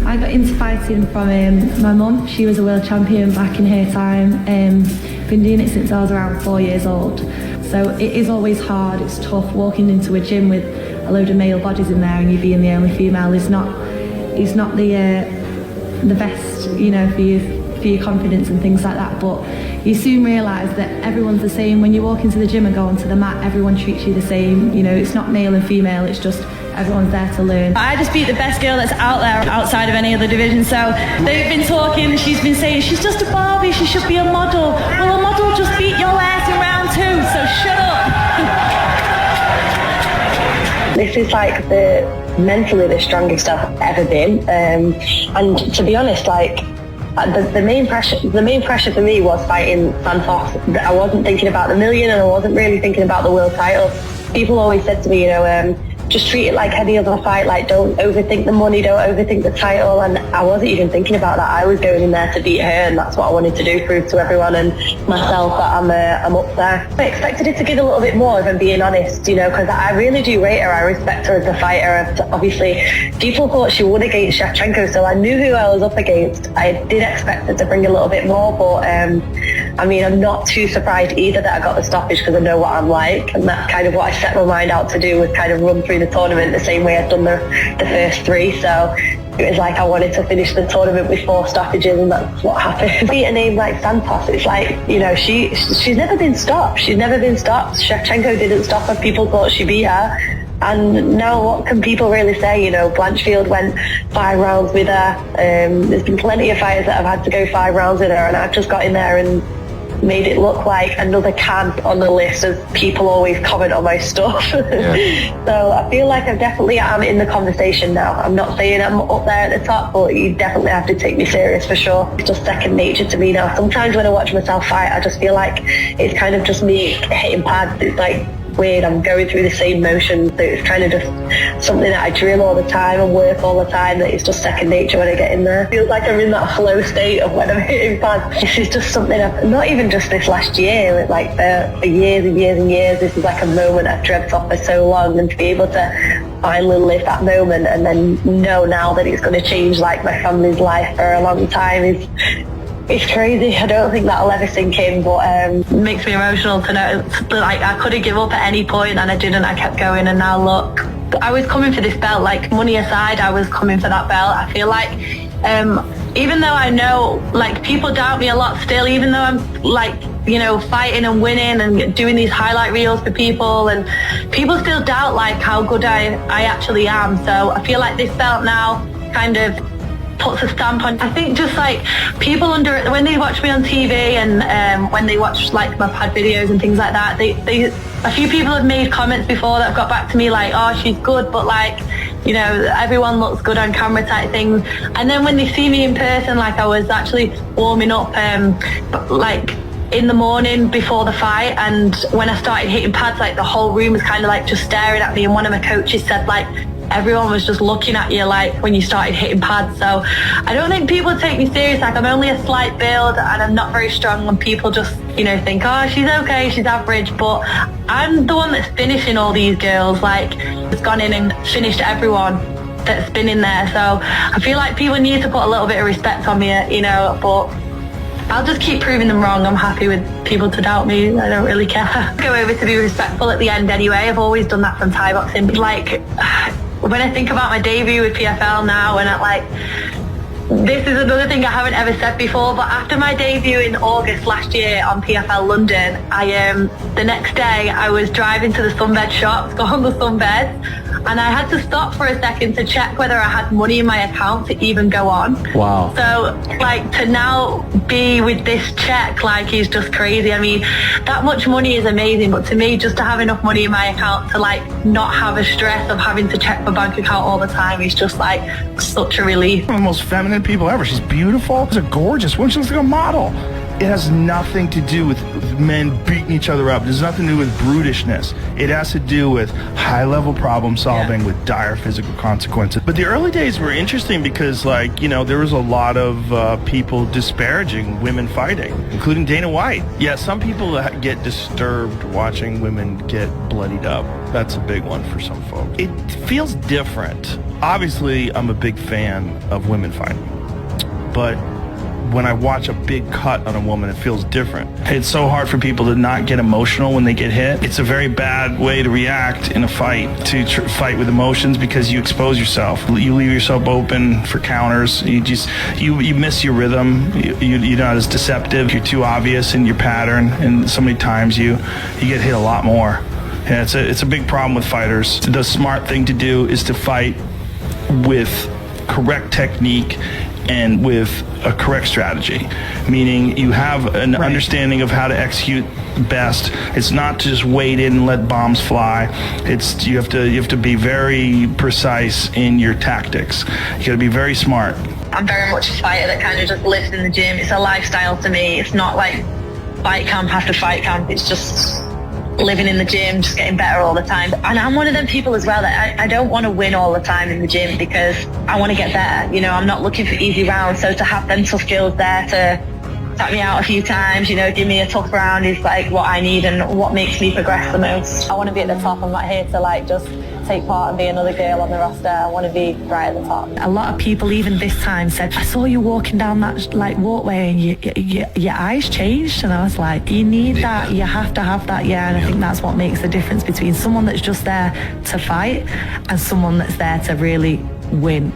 I got into fighting from my mum. She was a world champion back in her time. Been doing it since I was around 4 years old. So it is always hard, it's tough walking into a gym with a load of male bodies in there and you being the only female is not the best, you know, for your confidence and things like that. But you soon realise that everyone's the same. When you walk into the gym and go onto the mat, everyone treats you the same. You know, it's not male and female, it's just everyone's there to learn. I just beat the best girl that's out there outside of any other division. So they've been talking, she's been saying she's just a Barbie, she should be a model. Well, a model just beat your ass in round 2, so shut up. This is like mentally the strongest I've ever been. And to be honest, like the main pressure for me was fighting Santos. I wasn't thinking about the million and I wasn't really thinking about the world title. People always said to me, you know, just treat it like any other fight, like don't overthink the money, don't overthink the title, and I wasn't even thinking about that. I was going in there to beat her, and that's what I wanted to do, prove to everyone and myself that I'm up there. I expected her to give a little bit more, if I'm being honest, you know, because I really do rate her. I respect her as a fighter. Obviously, people thought she won against Shevchenko, so I knew who I was up against. I did expect her to bring a little bit more, but I mean, I'm not too surprised either that I got the stoppage because I know what I'm like, and that's kind of what I set my mind out to do, was kind of run through the tournament the same way I've done the first 3. So it was like I wanted to finish the tournament with 4 stoppages, and that's what happened. Beat a name like Santos, it's like, you know, she's never been stopped. She's never been stopped. Shevchenko didn't stop her. People thought she beat her. And now what can people really say? You know, Blanchfield went 5 rounds with her. There's been plenty of fighters that have had to go 5 rounds with her, and I've just got in there and made it look like another can on the list, as people always comment on my stuff. Yeah. So I feel like I definitely am in the conversation now. I'm not saying I'm up there at the top, but you definitely have to take me serious for sure. It's just second nature to me now. Sometimes when I watch myself fight, I just feel like it's kind of just me hitting pads. It's like weird, I'm going through the same motions, so it's kind of just something that I drill all the time and work all the time, that it's just second nature when I get in there. It feels like I'm in that flow state of when I'm hitting pads. This is just something not even just this last year, like for years and years and years, this is like a moment I've dreamt of for so long, and to be able to finally live that moment and then know now that it's going to change like my family's life for a long time it's crazy. I don't think that'll ever sink in, but it makes me emotional to know that like I could have given up at any point and I didn't. I kept going, and now look, I was coming for this belt. Like, money aside, I was coming for that belt. I feel like even though I know like people doubt me a lot still, even though I'm like, you know, fighting and winning and doing these highlight reels for people, and people still doubt like how good I actually am. So I feel like this belt now kind of puts a stamp on. I think just like people when they watch me on TV and when they watch like my pad videos and things like that, a few people have made comments before that have got back to me like, oh, she's good, but like, you know, everyone looks good on camera type things. And then when they see me in person, like I was actually warming up like in the morning before the fight, and when I started hitting pads, like the whole room was kind of like just staring at me, and one of my coaches said like everyone was just looking at you like when you started hitting pads. So I don't think people take me serious. Like, I'm only a slight build and I'm not very strong, when people just, you know, think, oh, she's okay, she's average. But I'm the one that's finishing all these girls. Like, it's gone in and finished everyone that's been in there. So I feel like people need to put a little bit of respect on me, you know, but I'll just keep proving them wrong. I'm happy with people to doubt me. I don't really care. Go over to be respectful at the end anyway. I've always done that from Thai boxing. Like, when I think about my debut with PFL now, and this is another thing I haven't ever said before, but after my debut in August last year on PFL London, the next day I was driving to the sunbed shops, got on the sunbeds, and I had to stop for a second to check whether I had money in my account to even go on. Wow. So like, to now be with this check, like, is just crazy. I mean, that much money is amazing, but to me, just to have enough money in my account to like not have a stress of having to check my bank account all the time is just like such a relief. One of the most feminine people ever. She's beautiful. She's a gorgeous woman. She looks like a model. It has nothing to do with men beating each other up. It has nothing to do with brutishness. It has to do with high-level problem solving with dire physical consequences. But the early days were interesting because, like, you know, there was a lot of people disparaging women fighting, including Dana White. Yeah, some people get disturbed watching women get bloodied up. That's a big one for some folks. It feels different Obviously, I'm a big fan of women fighting, but when I watch a big cut on a woman, it feels different. It's so hard for people to not get emotional when they get hit. It's a very bad way to react in a fight, to fight with emotions, because you expose yourself. You leave yourself open for counters. You miss your rhythm. You're not as deceptive. You're too obvious in your pattern, and so many times you get hit a lot more. Yeah, it's a big problem with fighters. The smart thing to do is to fight with correct technique and with a correct strategy, meaning you have an understanding of how to execute best. It's not to just wait in and let bombs fly. You have to be very precise in your tactics. You got to be very smart. I'm very much a fighter that kind of just lives in the gym. It's a lifestyle to me. It's not like fight camp after fight camp. It's just living in the gym, just getting better all the time. And I'm one of them people as well that I don't want to win all the time in the gym, because I want to get better. You know, I'm not looking for easy rounds. So to have them tough girls there to tap me out a few times, you know, give me a tough round is like what I need and what makes me progress the most. I want to be at the top. I'm not here to like just take part and be another girl on the roster. I want to be right at the top. A lot of people even this time said, I saw you walking down that like walkway and your eyes changed, and I was like, you need that, you have to have that. Yeah, and I think that's what makes the difference between someone that's just there to fight and someone that's there to really win.